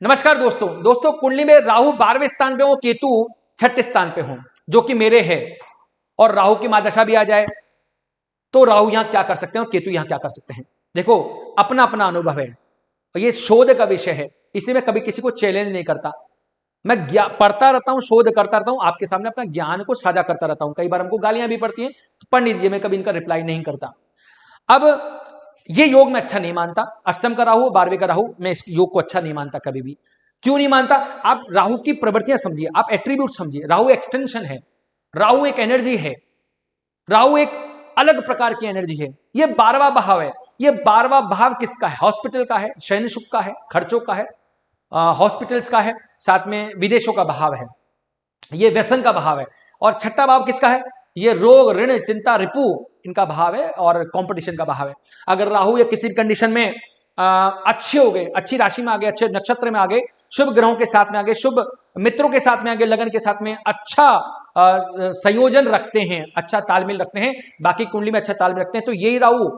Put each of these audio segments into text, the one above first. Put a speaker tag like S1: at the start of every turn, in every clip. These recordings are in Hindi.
S1: नमस्कार दोस्तों कुंडली में राहु 12वें स्थान पे हो, केतु 6ठे स्थान पे हो, जो कि मेरे है, और राहु की महादशा भी आ जाए तो राहु यहां क्या कर सकते हैं और केतु यहां क्या कर सकते हैं। देखो, अपना अपना अनुभव है, ये शोध का विषय है, इसे मैं कभी किसी को चैलेंज नहीं करता। मैं पढ़ता रहता हूं, शोध करता रहता हूं, आपके सामने अपना ज्ञान को साझा करता रहता हूं। कई बार हमको गालियां भी पड़ती हैं, तो पढ़ लीजिए, मैं कभी इनका रिप्लाई नहीं करता। अब ये योग मैं अच्छा नहीं मानता, अष्टम का राहु 12वें का राहु, मैं इस योग को अच्छा नहीं मानता कभी भी। क्यों नहीं मानता? आप राहु की प्रवृत्तियां समझिए, आप एट्रीब्यूट समझिए। राहु एक्सटेंशन है, राहु एक एनर्जी है, राहु एक अलग प्रकार की एनर्जी है। ये 12वां भाव है। ये 12वां भाव किसका है? हॉस्पिटल का है, शयन सुख का है, खर्चों का है, हॉस्पिटल्स का है, साथ में विदेशों का भाव है, ये व्यसन का भाव है। और छठा भाव किसका है? ये रोग, ऋण, चिंता, रिपु, इनका भाव है, और कंपटीशन का भाव है। अगर राहु या किसी कंडीशन में अच्छे हो गए, अच्छी राशि में आ गए, अच्छे नक्षत्र में आ गए, शुभ ग्रहों के साथ में आ गए, शुभ मित्रों के साथ में आ गए, लगन के साथ में अच्छा संयोजन रखते हैं, अच्छा तालमेल रखते हैं, बाकी कुंडली में अच्छा तालमेल रखते हैं, तो यही राहु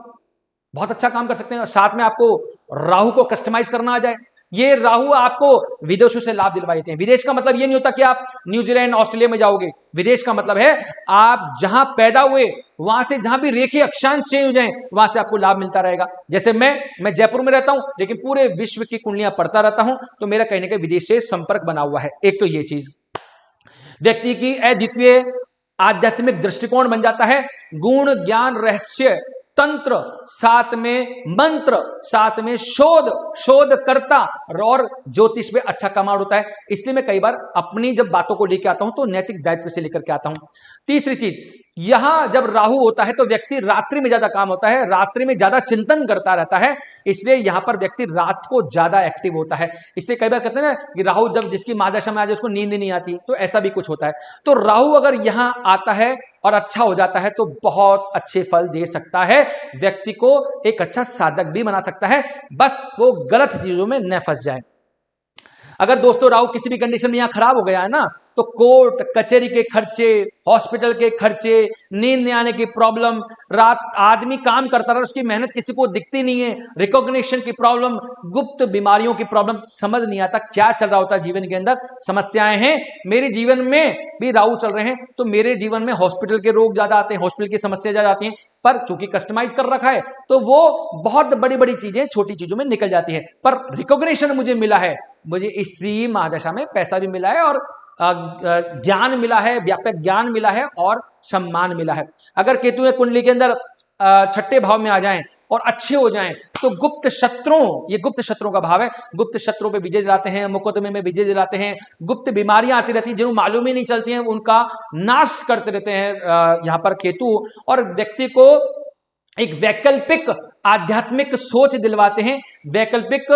S1: बहुत अच्छा काम कर सकते हैं। साथ में आपको राहु को कस्टमाइज करना आ जाए, ये राहु आपको विदेशों से लाभ दिलवा देते हैं। विदेश का मतलब ये नहीं होता कि आप न्यूजीलैंड, ऑस्ट्रेलिया में जाओगे। विदेश का मतलब है आप जहां पैदा हुए वहां से जहां भी रेखीय अक्षांश चेंज हो जाए, वहां से आपको लाभ मिलता रहेगा। जैसे मैं जयपुर में रहता हूं, लेकिन पूरे विश्व की कुंडलियां पढ़ता रहता हूं, तो मेरा कहीं ना कहीं विदेश से संपर्क बना हुआ है। एक तो ये चीज व्यक्ति की अद्वितीय आध्यात्मिक दृष्टिकोण बन जाता है, गुण, ज्ञान, रहस्य, तंत्र, साथ में मंत्र, साथ में शोधकर्ता और ज्योतिष में अच्छा कमांड होता है। इसलिए मैं कई बार अपनी जब बातों को लेकर आता हूं तो नैतिक दायित्व से लेकर के आता हूं। तीसरी चीज, यहां जब राहु होता है तो व्यक्ति रात्रि में ज्यादा काम होता है, रात्रि में ज्यादा चिंतन करता रहता है, इसलिए यहां पर व्यक्ति रात को ज्यादा एक्टिव होता है। इसलिए कई बार कहते हैं ना कि राहु जब जिसकी महादशा में आ जाए उसको नींद नहीं आती, तो ऐसा भी कुछ होता है। तो राहु अगर यहां आता है और अच्छा हो जाता है तो बहुत अच्छे फल दे सकता है, व्यक्ति को एक अच्छा साधक भी बना सकता है, बस वो गलत चीजों में न फंस जाए। अगर दोस्तों राहु किसी भी कंडीशन में यहां खराब हो गया है ना, तो कोर्ट कचहरी के खर्चे, हॉस्पिटल के खर्चे, नींद नहीं आने की प्रॉब्लम, रात आदमी काम करता रहा, उसकी मेहनत किसी को दिखती नहीं है, रिकॉग्निशन की प्रॉब्लम, गुप्त बीमारियों की प्रॉब्लम, समझ नहीं आता क्या चल रहा होता है जीवन के अंदर, समस्याएं हैं। मेरे जीवन में भी राहु चल रहे हैं तो मेरे जीवन में हॉस्पिटल के रोग ज्यादा आते हैं, हॉस्पिटल की समस्या ज्यादा आती हैं, पर चूंकि कस्टमाइज कर रखा है तो वो बहुत बड़ी बड़ी चीजें छोटी चीजों में निकल जाती है। पर रिकॉग्निशन मुझे मिला है, मुझे इसी महादशा में पैसा भी मिला है, और ज्ञान मिला है, व्यापक ज्ञान मिला है, और सम्मान मिला है। अगर केतु कुंडली के अंदर छठे भाव में आ जाएं और अच्छे हो जाएं तो गुप्त शत्रुओं, ये गुप्त शत्रुओं का भाव है, गुप्त शत्रुओं पे विजय दिलाते हैं, मुकदमे में विजय दिलाते हैं, गुप्त बीमारियां आती रहती हैं जिन्हें मालूम ही नहीं चलती हैं, उनका नाश करते रहते हैं यहां पर केतु, और व्यक्ति को एक वैकल्पिक आध्यात्मिक सोच दिलवाते हैं, वैकल्पिक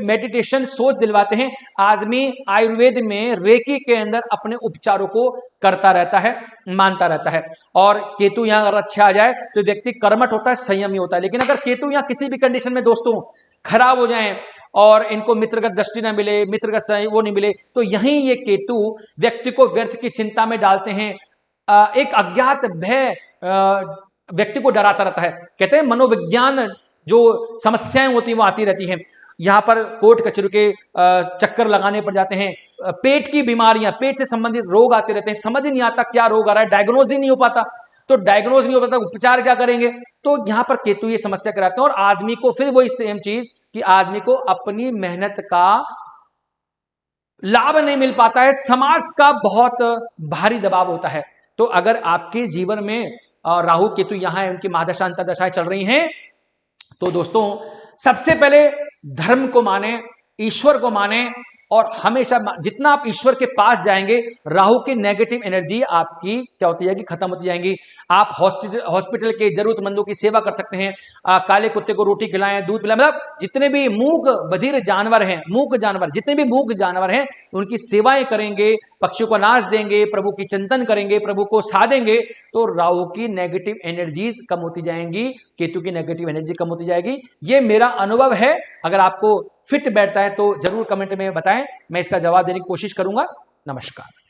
S1: मेडिटेशन सोच दिलवाते हैं। आदमी आयुर्वेद में रेकी के अंदर अपने उपचारों को करता रहता है, मानता रहता है। और केतु यहां अगर अच्छा आ जाए तो व्यक्ति कर्मठ होता है, संयमी होता है। लेकिन अगर केतु यहां किसी भी कंडीशन में दोस्तों खराब हो जाए और इनको मित्र का दृष्टि ना मिले, मित्र का वो नहीं मिले, तो यहीं ये केतु व्यक्ति को व्यर्थ की चिंता में डालते हैं। एक अज्ञात भय व्यक्ति को डराता रहता है। कहते हैं मनोविज्ञान जो समस्याएं होती हैं वो आती रहती हैं। यहां पर कोर्ट कचहरी के चक्कर लगाने पड़ जाते हैं, पेट की बीमारियां, पेट से संबंधित रोग आते रहते हैं, समझ ही नहीं आता क्या रोग आ रहा है, डायग्नोज ही नहीं हो पाता, तो डायग्नोज नहीं हो पाता, उपचार क्या करेंगे? तो यहां पर केतु ये समस्या कराते हैं, और आदमी को फिर वही सेम चीज कि आदमी को अपनी मेहनत का लाभ नहीं मिल पाता है, समाज का बहुत भारी दबाव होता है। तो अगर आपके जीवन में राहु केतु यहां है, उनकी महादशा अंतरदशाएं चल रही हैं, तो दोस्तों सबसे पहले धर्म को माने, ईश्वर को माने, और हमेशा जितना आप ईश्वर के पास जाएंगे, राहु की नेगेटिव एनर्जी आपकी क्या होती जाएगी? खत्म होती जाएंगी। आप हॉस्पिटल के जरूरतमंदों की सेवा कर सकते हैं, काले कुत्ते को रोटी खिलाएं, दूध पिलाएं, मतलब जितने भी मूक बधिर जानवर हैं, मूक जानवर, जितने भी मूक जानवर हैं, उनकी सेवाएं करेंगे, पक्षियों को अनाज देंगे, प्रभु की चिंतन करेंगे, प्रभु को साधेंगे, तो राहु की नेगेटिव एनर्जीज कम होती जाएंगी, केतु की नेगेटिव एनर्जी कम होती जाएगी। ये मेरा अनुभव है। अगर आपको फिट बैठता है तो जरूर कमेंट में बताएं, मैं इसका जवाब देने की कोशिश करूंगा। नमस्कार।